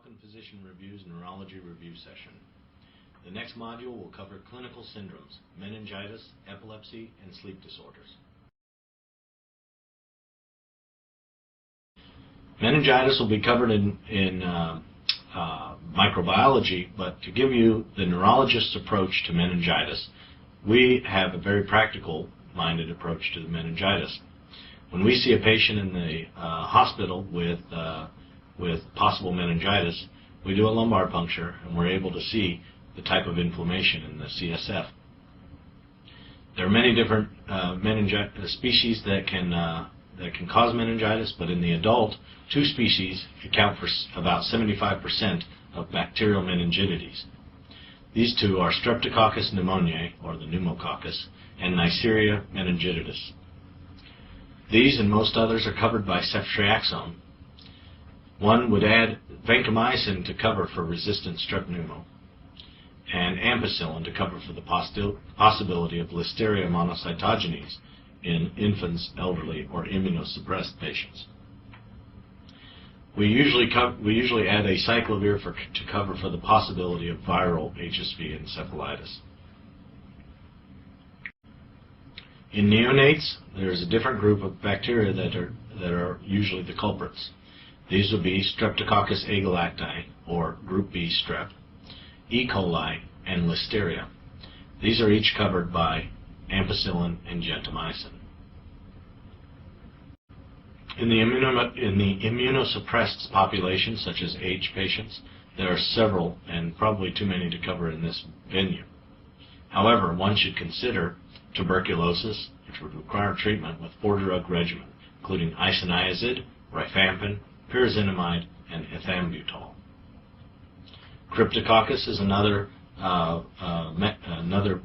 Falcon Physician Review's Neurology Review session. The next module will cover clinical syndromes, meningitis, epilepsy, and sleep disorders. Meningitis will be covered in microbiology, but to give you the neurologist's approach to meningitis, we have a very practical-minded approach to the meningitis. When we see a patient in the hospital with possible meningitis, we do a lumbar puncture and we're able to see the type of inflammation in the CSF. There are many different species that can cause meningitis, but in the adult, two species account for about 75% of bacterial meningitis. These two are Streptococcus pneumoniae, or the pneumococcus, and Neisseria meningitidis. These and most others are covered by ceftriaxone. One would add vancomycin to cover for resistant strep pneumo, and ampicillin to cover for the possibility of Listeria monocytogenes in infants, elderly, or immunosuppressed patients. We usually add acyclovir to cover for the possibility of viral HSV encephalitis. In neonates, there is a different group of bacteria that are usually the culprits. These would be Streptococcus agalacti, or Group B strep, E. coli, and Listeria. These are each covered by ampicillin and gentamicin. In the immunosuppressed population, such as age patients, there are several, and probably too many to cover in this venue. However, one should consider tuberculosis, which would require treatment with 4-drug regimen, including isoniazid, rifampin, pyrazinamide, and ethambutol. Cryptococcus is another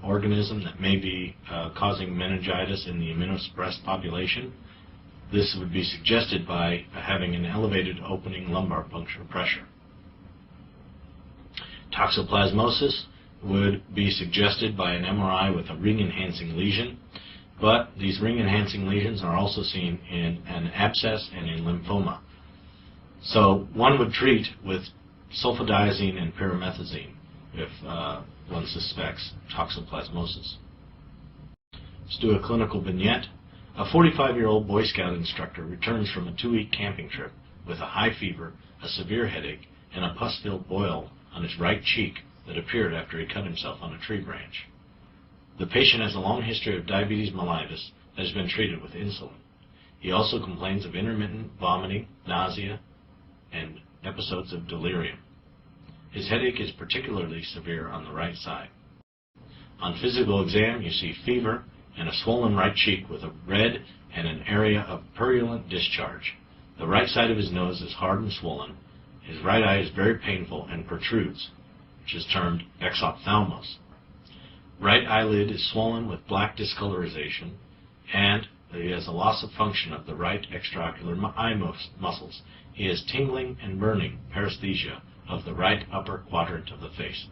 organism that may be causing meningitis in the immunosuppressed population. This would be suggested by having an elevated opening lumbar puncture pressure. Toxoplasmosis would be suggested by an MRI with a ring-enhancing lesion, but these ring-enhancing lesions are also seen in an abscess and in lymphoma. So one would treat with sulfadiazine and pyrimethazine if one suspects toxoplasmosis. Let's do a clinical vignette. A 45-year-old Boy Scout instructor returns from a 2-week camping trip with a high fever, a severe headache, and a pus-filled boil on his right cheek that appeared after he cut himself on a tree branch. The patient has a long history of diabetes mellitus that has been treated with insulin. He also complains of intermittent vomiting, nausea, and episodes of delirium. His headache is particularly severe on the right side. On physical exam, you see fever and a swollen right cheek with a red and an area of purulent discharge. The right side of his nose is hard and swollen. His right eye is very painful and protrudes, which is termed exophthalmos. Right eyelid is swollen with black discolorization, and he has a loss of function of the right extraocular eye muscles. He has tingling and burning paresthesia of the right upper quadrant of the face.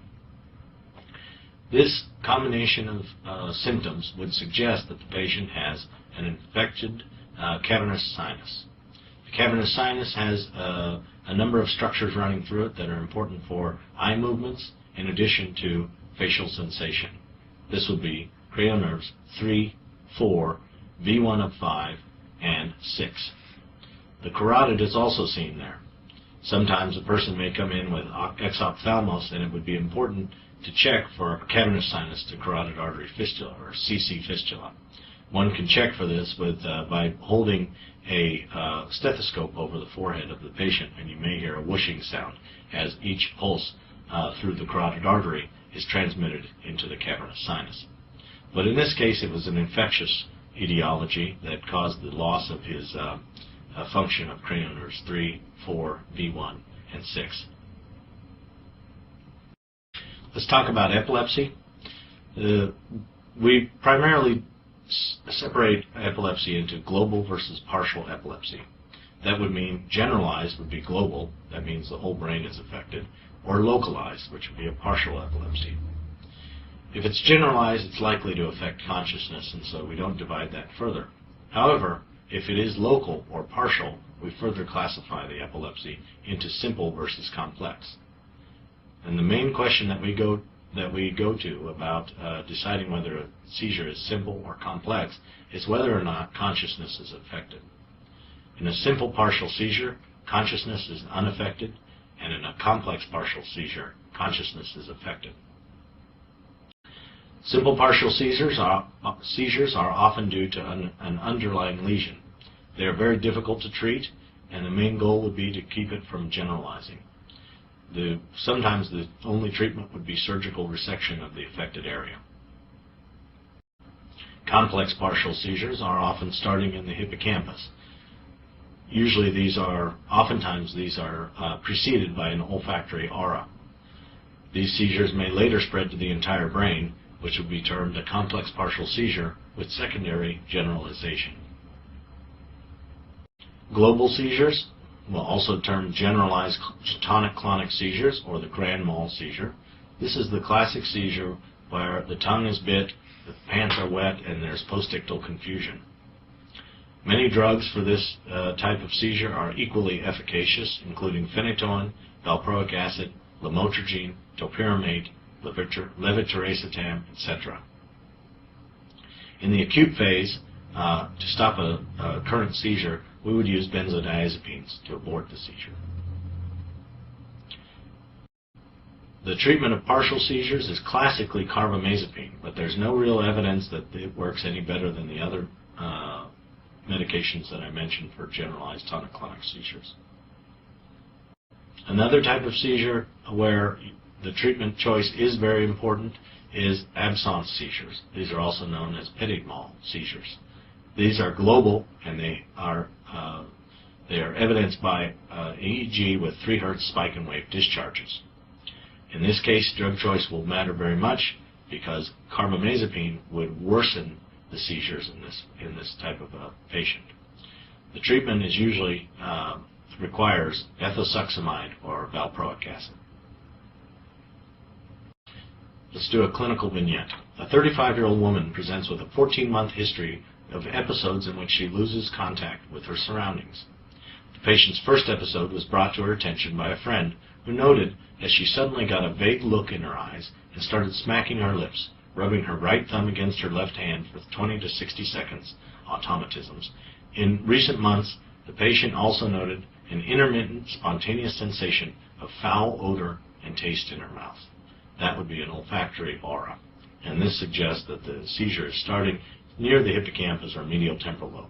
This combination of symptoms would suggest that the patient has an infected cavernous sinus. The cavernous sinus has a number of structures running through it that are important for eye movements in addition to facial sensation. This would be cranial nerves 3, 4, V1 of 5, and 6. The carotid is also seen there. Sometimes a person may come in with exophthalmos, and it would be important to check for a cavernous sinus to carotid artery fistula, or CC fistula. One can check for this by holding a stethoscope over the forehead of the patient, and you may hear a whooshing sound as each pulse through the carotid artery is transmitted into the cavernous sinus. But in this case, it was an infectious etiology that caused the loss of his function of cranial nerves 3, 4, V1, and 6. Let's talk about epilepsy. We primarily separate epilepsy into global versus partial epilepsy. That would mean generalized would be global, that means the whole brain is affected, or localized, which would be a partial epilepsy. If it's generalized, it's likely to affect consciousness, and so we don't divide that further. However, if it is local or partial, we further classify the epilepsy into simple versus complex. And the main question that we go to about deciding whether a seizure is simple or complex is whether or not consciousness is affected. In a simple partial seizure, consciousness is unaffected, and in a complex partial seizure, consciousness is affected. Simple partial seizures are often due to an underlying lesion. They are very difficult to treat, and the main goal would be to keep it from generalizing. Sometimes the only treatment would be surgical resection of the affected area. Complex partial seizures are often starting in the hippocampus. Oftentimes these are preceded by an olfactory aura. These seizures may later spread to the entire brain, which would be termed a complex partial seizure with secondary generalization. Global seizures, also termed generalized tonic-clonic seizures, or the grand mal seizure. This is the classic seizure where the tongue is bit, the pants are wet, and there's postictal confusion. Many drugs for this type of seizure are equally efficacious, including phenytoin, valproic acid, lamotrigine, topiramate, levetiracetam, etc. In the acute phase, to stop a current seizure, we would use benzodiazepines to abort the seizure. The treatment of partial seizures is classically carbamazepine, but there's no real evidence that it works any better than the other medications that I mentioned for generalized tonic-clonic seizures. Another type of seizure where the treatment choice is very important is absence seizures. These are also known as petit mal seizures. These are global, and they are evidenced by EEG with 3 Hz spike and wave discharges. In this case, drug choice will matter very much because carbamazepine would worsen the seizures in this type of a patient. The treatment is usually requires ethosuximide or valproic acid. Let's do a clinical vignette. A 35-year-old woman presents with a 14-month history of episodes in which she loses contact with her surroundings. The patient's first episode was brought to her attention by a friend who noted that she suddenly got a vague look in her eyes and started smacking her lips, rubbing her right thumb against her left hand for 20 to 60 seconds, automatisms. In recent months, the patient also noted an intermittent, spontaneous sensation of foul odor and taste in her mouth. That would be an olfactory aura, and this suggests that the seizure is starting near the hippocampus or medial temporal lobe.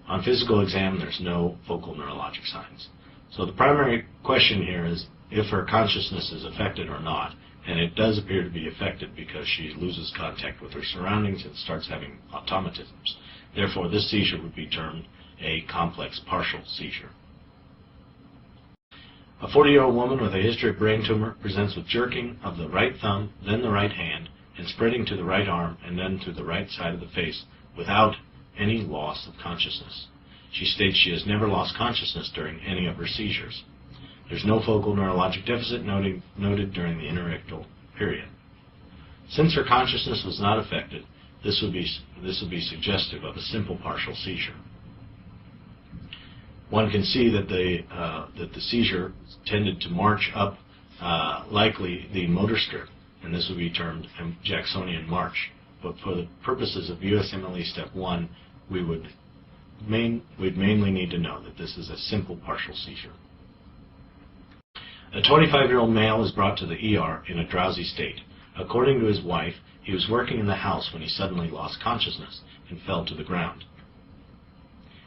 On physical exam, there's no focal neurologic signs. So the primary question here is if her consciousness is affected or not, and it does appear to be affected because she loses contact with her surroundings and starts having automatisms. Therefore, this seizure would be termed a complex partial seizure. A 40-year-old woman with a history of brain tumor presents with jerking of the right thumb, then the right hand, and spreading to the right arm and then to the right side of the face without any loss of consciousness. She states she has never lost consciousness during any of her seizures. There's no focal neurologic deficit noted during the interictal period. Since her consciousness was not affected, this would be suggestive of a simple partial seizure. One can see that the seizure tended to march up likely the motor strip, and this would be termed Jacksonian march. But for the purposes of USMLE Step 1, we'd mainly need to know that this is a simple partial seizure. A 25-year-old male is brought to the ER in a drowsy state. According to his wife, he was working in the house when he suddenly lost consciousness and fell to the ground.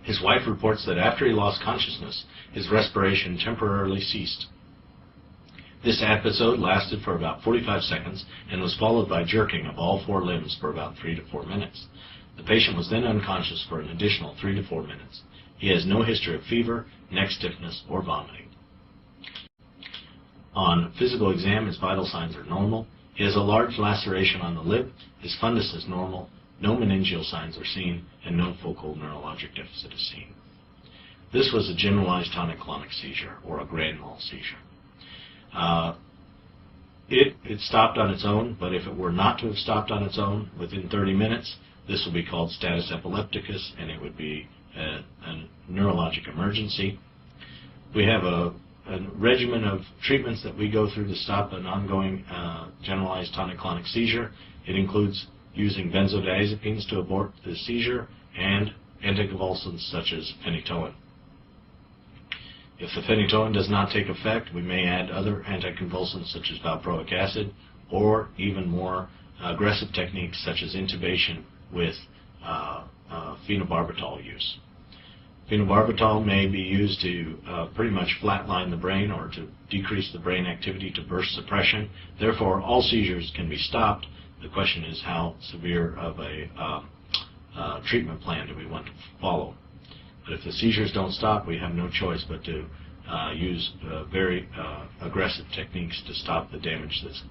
His wife reports that after he lost consciousness, his respiration temporarily ceased. This episode lasted for about 45 seconds and was followed by jerking of all 4 limbs for about 3 to 4 minutes. The patient was then unconscious for an additional 3 to 4 minutes. He has no history of fever, neck stiffness, or vomiting. On physical exam, his vital signs are normal. He has a large laceration on the lip. His fundus is normal. No meningeal signs are seen, and no focal neurologic deficit is seen. This was a generalized tonic-clonic seizure, or a grand mal seizure. It stopped on its own, but if it were not to have stopped on its own within 30 minutes, this would be called status epilepticus, and it would be a neurologic emergency. We have a regimen of treatments that we go through to stop an ongoing generalized tonic-clonic seizure. It includes using benzodiazepines to abort the seizure and anticonvulsants such as phenytoin. If the phenytoin does not take effect, we may add other anticonvulsants such as valproic acid, or even more aggressive techniques such as intubation with phenobarbital use. Phenobarbital may be used to pretty much flatline the brain or to decrease the brain activity to burst suppression. Therefore, all seizures can be stopped. The question is how severe of a treatment plan do we want to follow. But if the seizures don't stop, we have no choice but to use very aggressive techniques to stop the damage that's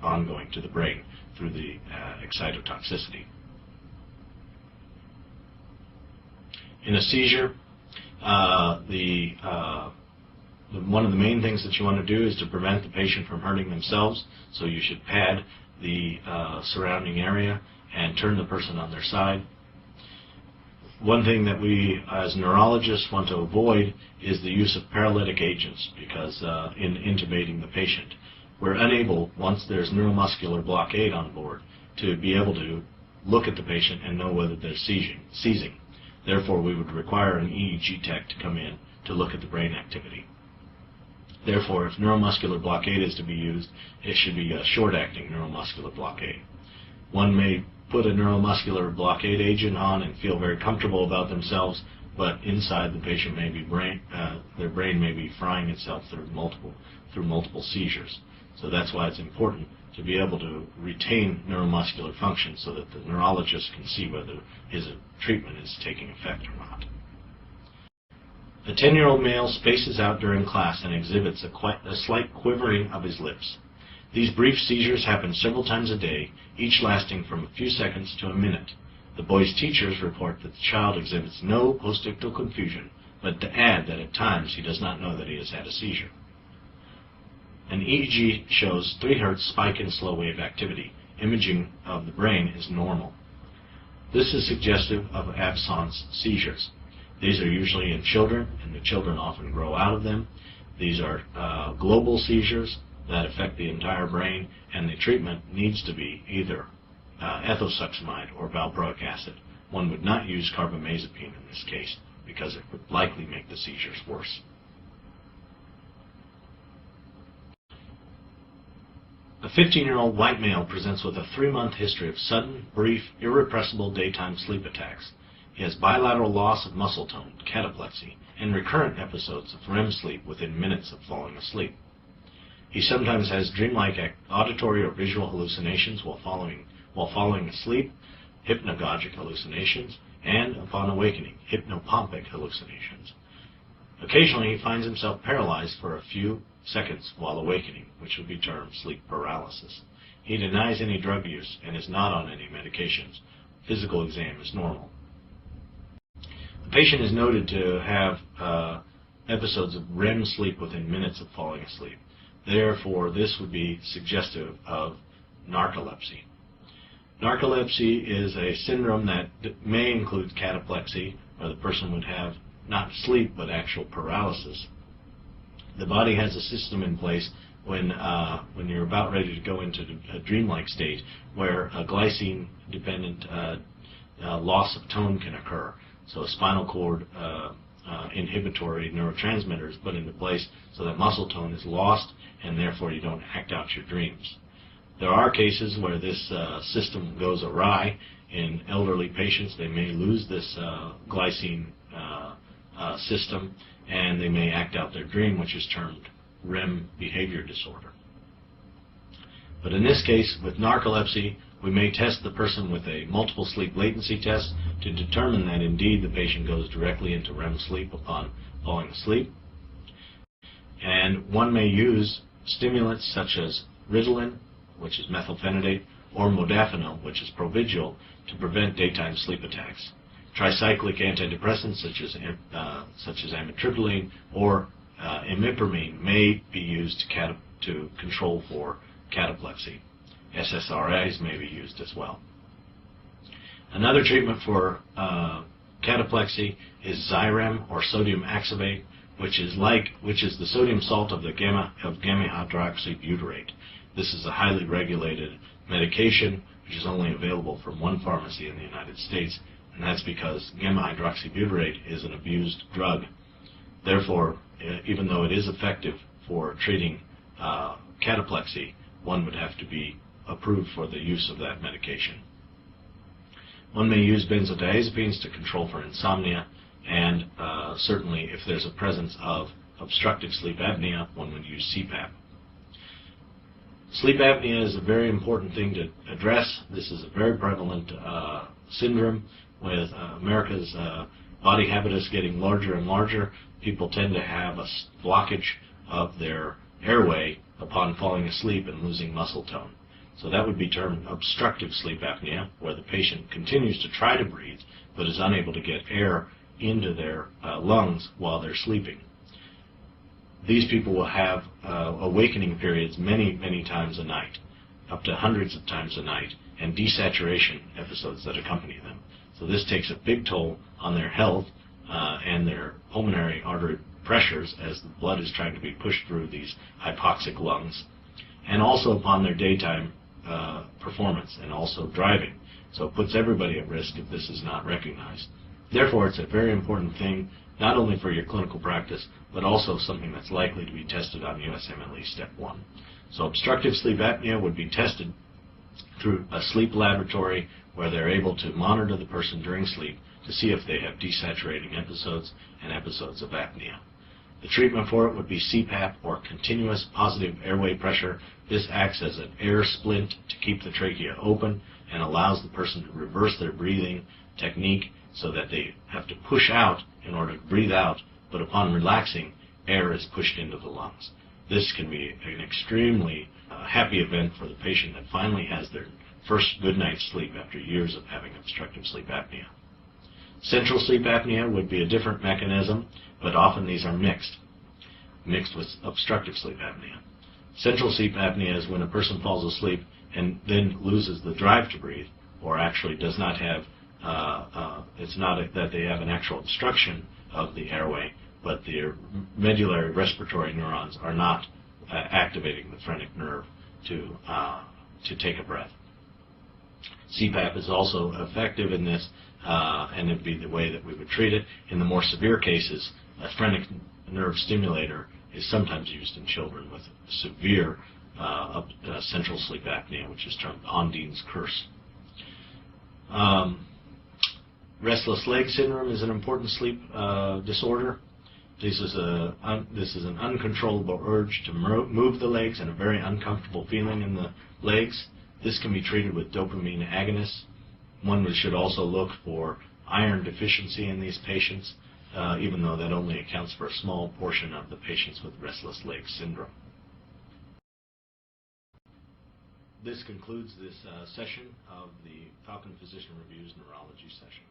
ongoing to the brain through the excitotoxicity. In a seizure, one of the main things that you want to do is to prevent the patient from hurting themselves, so you should pad the surrounding area and turn the person on their side. One thing that we as neurologists want to avoid is the use of paralytic agents, because in intubating the patient, we're unable, once there's neuromuscular blockade on board, to be able to look at the patient and know whether they're seizing. Therefore, we would require an EEG tech to come in to look at the brain activity. Therefore, if neuromuscular blockade is to be used, it should be a short-acting neuromuscular blockade. One may put a neuromuscular blockade agent on and feel very comfortable about themselves, but inside the patient may be their brain may be frying itself through multiple seizures. So that's why it's important to be able to retain neuromuscular function so that the neurologist can see whether his treatment is taking effect or not. A 10-year-old male spaces out during class and exhibits a slight quivering of his lips. These brief seizures happen several times a day, each lasting from a few seconds to a minute. The boy's teachers report that the child exhibits no postictal confusion, but to add that at times he does not know that he has had a seizure. An EEG shows 3 Hz spike in slow wave activity. Imaging of the brain is normal. This is suggestive of absence seizures. These are usually in children, and the children often grow out of them. These are global seizures that affect the entire brain, and the treatment needs to be either ethosuximide or valproic acid. One would not use carbamazepine in this case because it would likely make the seizures worse. A 15-year-old white male presents with a 3-month history of sudden, brief, irrepressible daytime sleep attacks. He has bilateral loss of muscle tone, cataplexy, and recurrent episodes of REM sleep within minutes of falling asleep. He sometimes has dreamlike auditory or visual hallucinations while falling asleep, hypnagogic hallucinations, and, upon awakening, hypnopompic hallucinations. Occasionally, he finds himself paralyzed for a few seconds while awakening, which would be termed sleep paralysis. He denies any drug use and is not on any medications. Physical exam is normal. The patient is noted to have episodes of REM sleep within minutes of falling asleep. Therefore, this would be suggestive of narcolepsy. Narcolepsy is a syndrome that may include cataplexy, where the person would have not sleep but actual paralysis. The body has a system in place when you're about ready to go into a dreamlike state where a glycine-dependent loss of tone can occur. So a spinal cord inhibitory neurotransmitter is put into place so that muscle tone is lost and therefore you don't act out your dreams. There are cases where this system goes awry. In elderly patients, they may lose this glycine system and they may act out their dream, which is termed REM behavior disorder. But in this case, with narcolepsy, we may test the person with a multiple sleep latency test to determine that indeed the patient goes directly into REM sleep upon falling asleep. And one may use stimulants such as Ritalin, which is methylphenidate, or modafinil, which is Provigil, to prevent daytime sleep attacks. Tricyclic antidepressants such as amitriptyline or imipramine may be used to control for cataplexy. SSRIs may be used as well. Another treatment for cataplexy is Xyrem or sodium oxybate, which is the sodium salt of gamma hydroxybutyrate. This is a highly regulated medication which is only available from one pharmacy in the United States, and that's because gamma hydroxybutyrate is an abused drug. Therefore, even though it is effective for treating cataplexy, one would have to be approved for the use of that medication. One may use benzodiazepines to control for insomnia, and certainly if there's a presence of obstructive sleep apnea, one would use CPAP. Sleep apnea is a very important thing to address. This is a very prevalent syndrome. With America's body habitus getting larger and larger, people tend to have a blockage of their airway upon falling asleep and losing muscle tone. So that would be termed obstructive sleep apnea, where the patient continues to try to breathe but is unable to get air into their lungs while they're sleeping. These people will have awakening periods many times a night, up to hundreds of times a night, and desaturation episodes that accompany them. So this takes a big toll on their health and their pulmonary artery pressures as the blood is trying to be pushed through these hypoxic lungs, and also upon their daytime performance and also driving. So it puts everybody at risk if this is not recognized. Therefore, it's a very important thing, not only for your clinical practice, but also something that's likely to be tested on USMLE Step 1. So obstructive sleep apnea would be tested through a sleep laboratory where they're able to monitor the person during sleep to see if they have desaturating episodes and episodes of apnea. The treatment for it would be CPAP, or continuous positive airway pressure. This acts as an air splint to keep the trachea open and allows the person to reverse their breathing technique so that they have to push out in order to breathe out, but upon relaxing, air is pushed into the lungs. This can be an extremely happy event for the patient that finally has their first good night's sleep after years of having obstructive sleep apnea. Central sleep apnea would be a different mechanism, but often these are mixed with obstructive sleep apnea. Central sleep apnea is when a person falls asleep and then loses the drive to breathe, or actually does not have, it's not that they have an actual obstruction of the airway, but their medullary respiratory neurons are not activating the phrenic nerve to take a breath. CPAP is also effective in this, and it would be the way that we would treat it. In the more severe cases, a phrenic nerve stimulator is sometimes used in children with severe central sleep apnea, which is termed Ondine's curse. Restless leg syndrome is an important sleep disorder. This is an uncontrollable urge to move the legs and a very uncomfortable feeling in the legs. This can be treated with dopamine agonists. One should also look for iron deficiency in these patients, even though that only accounts for a small portion of the patients with restless leg syndrome. This concludes this session of the Falcon Physician Reviews Neurology session.